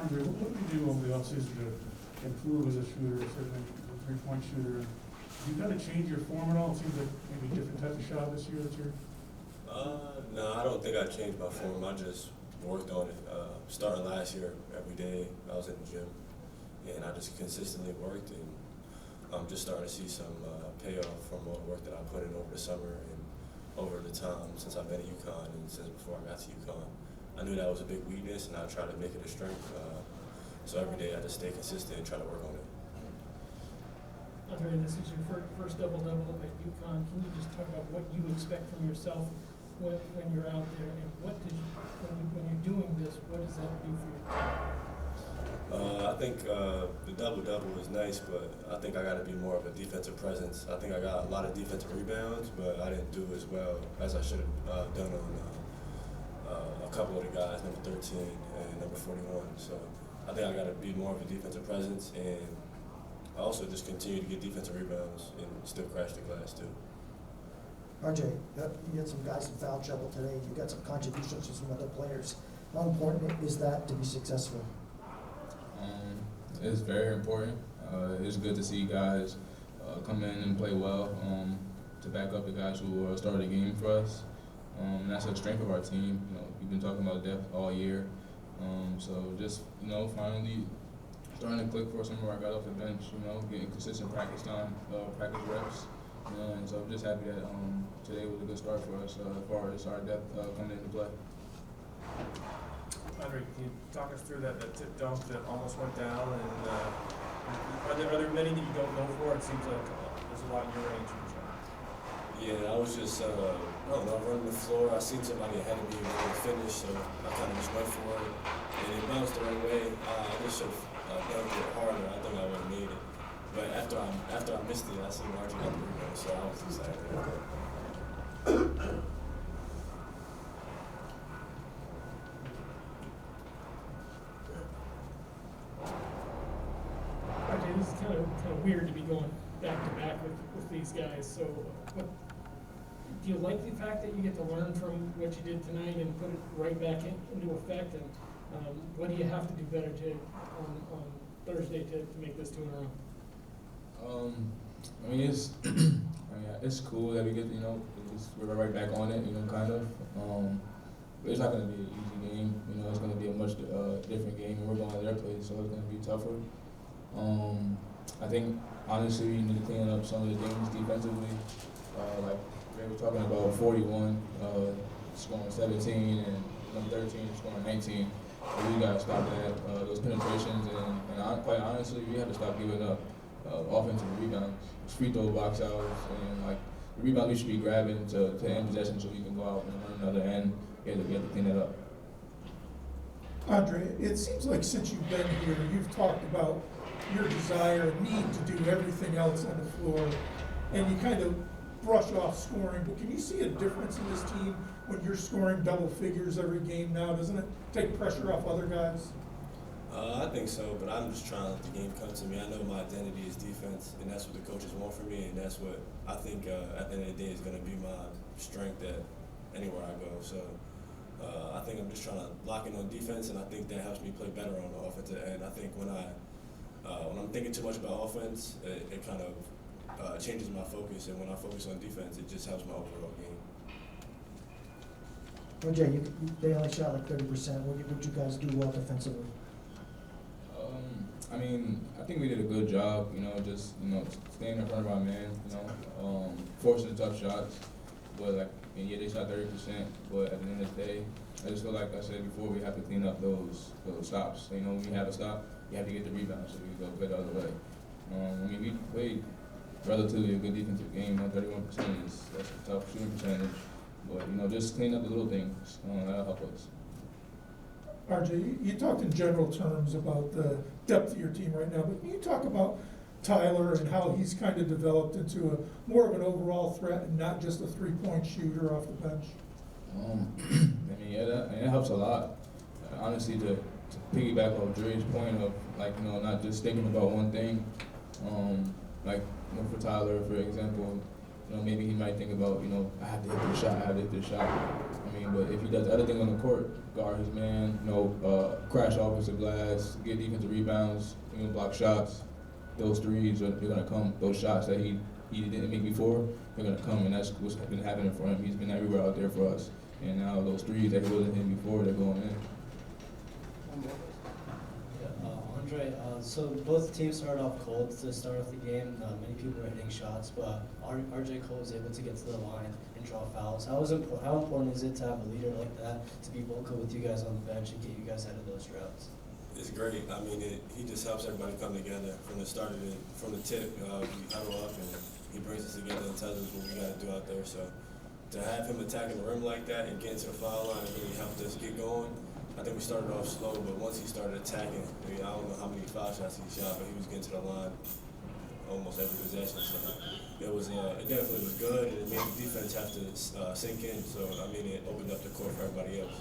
Andre, what did you do over the offseason to improve as a shooter, certainly a three-point shooter? You kind of change your form at all? It seems like maybe a different type of shot this year that you're. No, I don't think I changed my form. I just worked on it. Starting last year, every day I was in the gym, and I just consistently worked, and I'm just starting to see some payoff from all the work that I put in over the summer and over the time since I've been at UConn and since before I got to UConn. I knew that was a big weakness, and I tried to make it a strength. So every day I just stay consistent and try to work on it. Andre, this is your first double-double at UConn. Can you just talk about what you expect from yourself when you're out there, and when you're doing this, what does that do for your team? I think the double-double is nice, but I think I got to be more of a defensive presence. I think I got a lot of defensive rebounds, but I didn't do as well as I should have done on a couple of the guys, number 13 and number 41. So I think I got to be more of a defensive presence, and I also just continue to get defensive rebounds and still crash the glass too. RJ, you had some guys in foul trouble today. You got some contributions from some other players. How important is that to be successful? It's very important. It's good to see guys come in and play well to back up the guys who started the game for us. And that's a strength of our team. We've been talking about depth all year. So just finally starting to click for some of our guys off the bench. Getting consistent practice time, practice reps. And so I'm just happy that today was a good start for us as far as our depth coming into play. Andre, can you talk us through that tip dunk that almost went down? And are there many that you don't go for? It seems like there's a lot in your range. Yeah, I was just running the floor. I seen somebody ahead of me when they finished, so I kind of just went for it, and it bounced the right way. I just should have dunked it harder. I think I would have made it. But after I missed it, I seen R.J. got the rebound, so I was excited. RJ, this is kind of weird to be going back to back with these guys. So, do you like the fact that you get to learn from what you did tonight and put it right back into effect? And what do you have to do better on Thursday to make this 2 in a row? It's cool that we get, we're right back on it, kind of. But it's not going to be an easy game. It's going to be a much different game, and we're going to their place, so it's going to be tougher. I think, honestly, we need to clean up some of the things defensively. Like we were talking about 41, scoring 17, and number 13 scoring 19. We got to stop that, those penetrations, and quite honestly, we have to stop giving up offensive rebounds, free throw box outs, and the rebound we should be grabbing to end possession so we can go out and run another end. We have to clean that up. Andre, it seems like since you've been here, you've talked about your desire and need to do everything else on the floor, and you kind of brush off scoring. But can you see a difference in this team when you're scoring double figures every game now? Doesn't it take pressure off other guys? I think so, but I'm just trying to let the game come to me. I know my identity is defense, and that's what the coaches want from me, and that's what I think at the end of the day is going to be my strength at anywhere I go. So I think I'm just trying to lock in on defense, and I think that helps me play better on the offensive end. I think when I'm thinking too much about offense, it kind of changes my focus, and when I focus on defense, it just helps my overall game. RJ, they only shot like 30%. What did you guys do well defensively? I think we did a good job, just, staying in front of our man, forcing the tough shots. But, they shot 30%, but at the end of the day, I just feel like I said before, we have to clean up those stops. When you have a stop, you have to get the rebound so we can go play the other way. We played relatively a good defensive game, 31% that's a tough shooting percentage. But, just clean up the little things, that'll help us. RJ, you talked in general terms about the depth of your team right now, but can you talk about Tyler and how he's kind of developed into more of an overall threat and not just a three-point shooter off the bench? That helps a lot. Honestly, to piggyback off Dre's point of not just thinking about one thing. For Tyler, for example, you know, maybe he might think about, you know, I have to hit this shot, I have to hit this shot. I mean, but if he does the other thing on the court, guard his man, you know, crash offensive glass, get defensive rebounds, you know, block shots, those threes they're gonna come. Those shots that he didn't make before, they're gonna come, and that's what's been happening for him. He's been everywhere out there for us, and now those threes that he wasn't hitting before, they're going in. Andre, so both teams started off cold to start off the game. Many people were hitting shots, but R.J. Cole was able to get to the line and draw fouls. How important is it to have a leader like that to be vocal with you guys on the bench and get you guys out of those droughts? It's great. I mean, he just helps everybody come together from the start of it, from the tip. We huddle up and he brings us together and tells us what we got to do out there. So to have him attacking the rim like that and getting to the foul line really helped us get going. I think we started off slow, but once he started attacking, I mean, I don't know how many foul shots he shot, but he was getting to the line almost every possession. So it definitely was good, and it made the defense have to sink in. So I mean, it opened up the court for everybody else.